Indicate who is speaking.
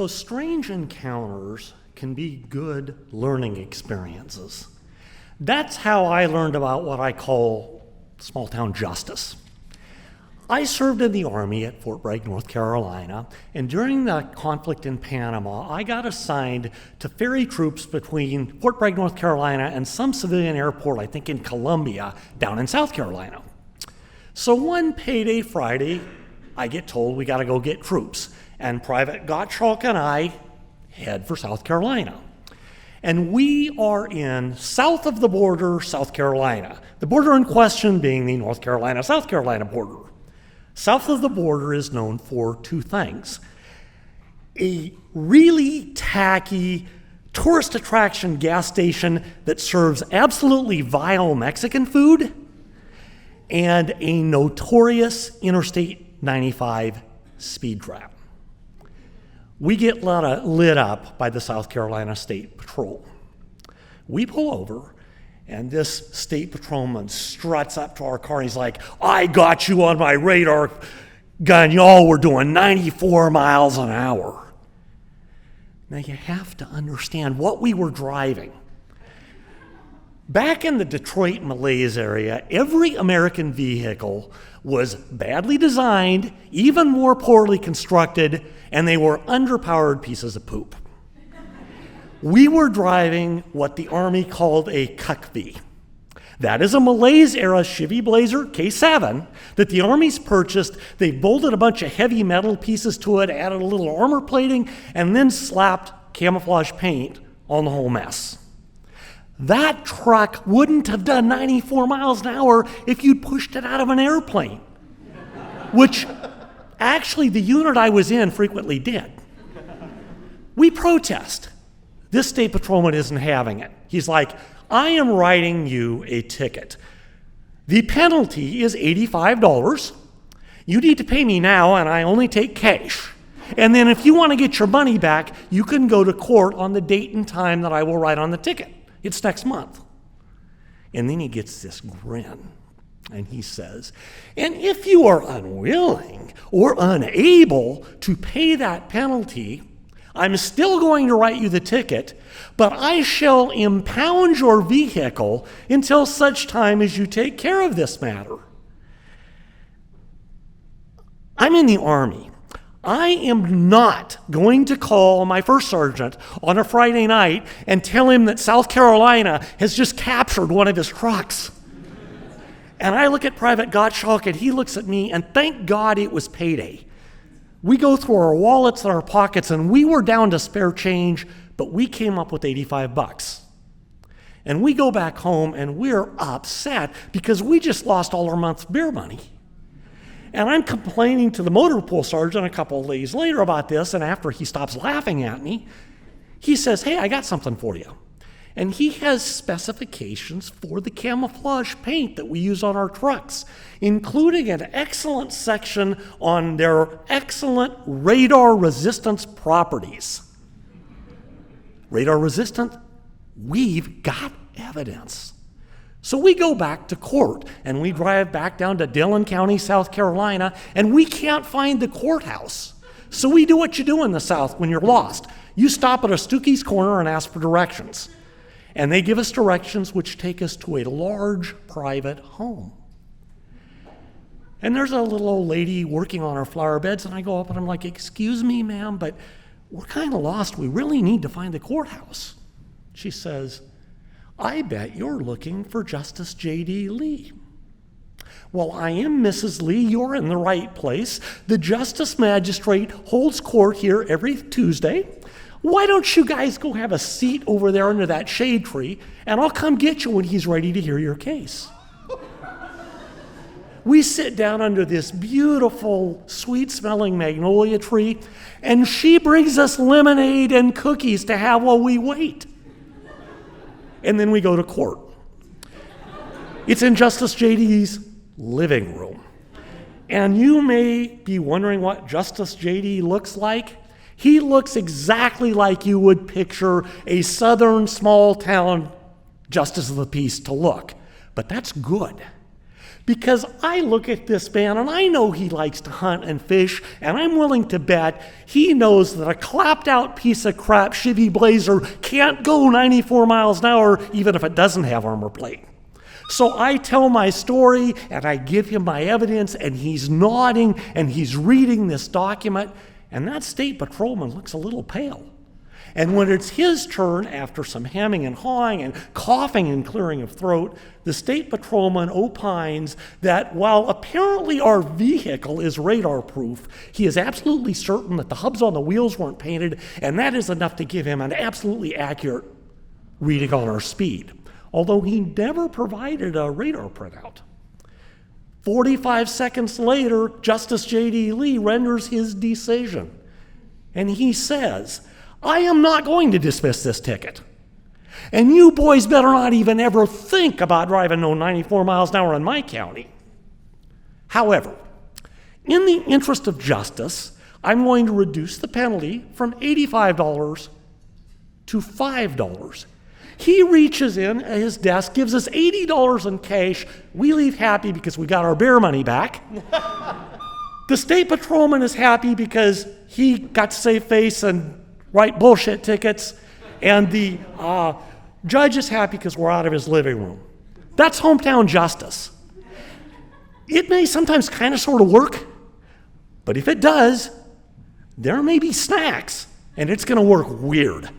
Speaker 1: So strange encounters can be good learning experiences. That's how I learned about what I call small town justice. I served in the Army at Fort Bragg, North Carolina, and during the conflict in Panama, I got assigned to ferry troops between Fort Bragg, North Carolina, and some civilian airport, I think in Columbia, down in South Carolina. So one payday Friday, I get told we gotta go get troops, and Private Gottschalk and I head for South Carolina. And we are in south of the border, South Carolina. The border in question being the North Carolina-South Carolina border. South of the border is known for two things: a really tacky tourist attraction gas station that serves absolutely vile Mexican food, and a notorious Interstate 95 speed trap. We get lit up by the South Carolina State Patrol. We pull over, and this state patrolman struts up to our car, and he's like, "I got you on my radar gun. Y'all were doing 94 miles an hour." Now you have to understand what we were driving. Back in the Detroit Malaise area, every American vehicle was badly designed, even more poorly constructed, and they were underpowered pieces of poop. We were driving what the Army called a Cuckvee. That is a Malaise-era Chevy Blazer K7 that the Army's purchased. They bolted a bunch of heavy metal pieces to it, added a little armor plating, and then slapped camouflage paint on the whole mess. That truck wouldn't have done 94 miles an hour if you'd pushed it out of an airplane, which actually the unit I was in frequently did. We protest. This state patrolman isn't having it. He's like, "I am writing you a ticket. The penalty is $85. You need to pay me now, and I only take cash. And then if you want to get your money back, you can go to court on the date and time that I will write on the ticket. It's next month." And then he gets this grin, and he says, "And if you are unwilling or unable to pay that penalty, I'm still going to write you the ticket, but I shall impound your vehicle until such time as you take care of this matter." I'm in the Army. I am not going to call my first sergeant on a Friday night and tell him that South Carolina has just captured one of his trucks. And I look at Private Gottschalk, and he looks at me, and thank God it was payday. We go through our wallets and our pockets, and we were down to spare change, but we came up with $85. And we go back home, and we're upset because we just lost all our month's beer money. And I'm complaining to the motor pool sergeant a couple of days later about this, and after he stops laughing at me, he says, "Hey, I got something for you." And he has specifications for the camouflage paint that we use on our trucks, including an excellent section on their excellent radar resistance properties. Radar resistant? We've got evidence. So we go back to court, and we drive back down to Dillon County, South Carolina, and we can't find the courthouse. So we do what you do in the South when you're lost. You stop at a Stooky's Corner and ask for directions. And they give us directions which take us to a large private home. And there's a little old lady working on our flower beds, and I go up and I'm like, "Excuse me, ma'am, but we're kind of lost. We really need to find the courthouse." She says, "I bet you're looking for Justice J.D. Lee." "Well, I am Mrs. Lee. You're in the right place. The Justice Magistrate holds court here every Tuesday. Why don't you guys go have a seat over there under that shade tree, and I'll come get you when he's ready to hear your case." We sit down under this beautiful, sweet-smelling magnolia tree, and she brings us lemonade and cookies to have while we wait. And then we go to court. It's in Justice J.D.'s living room. And you may be wondering what Justice J.D. looks like. He looks exactly like you would picture a southern small town justice of the peace to look. But that's good, Because I look at this man and I know he likes to hunt and fish, and I'm willing to bet he knows that a clapped out piece of crap Chevy Blazer can't go 94 miles an hour even if it doesn't have armor plate. So I tell my story and I give him my evidence, and he's nodding and he's reading this document, and that state patrolman looks a little pale. And when it's his turn, after some hemming and hawing and coughing and clearing of throat, the state patrolman opines that while apparently our vehicle is radar proof, he is absolutely certain that the hubs on the wheels weren't painted, and that is enough to give him an absolutely accurate reading on our speed, although he never provided a radar printout. 45 seconds later, Justice J.D. Lee renders his decision, and he says, I am not going to dismiss this ticket. And you boys better not even ever think about driving no 94 miles an hour in my county. However, in the interest of justice, I'm going to reduce the penalty from $85 to $5. He reaches in at his desk, gives us $80 in cash. We leave happy because we got our bear money back. The state patrolman is happy because he got to save face and write bullshit tickets, and the judge is happy because we're out of his living room. That's hometown justice. It may sometimes kind of sort of work, but if it does, there may be snacks, and it's going to work weird.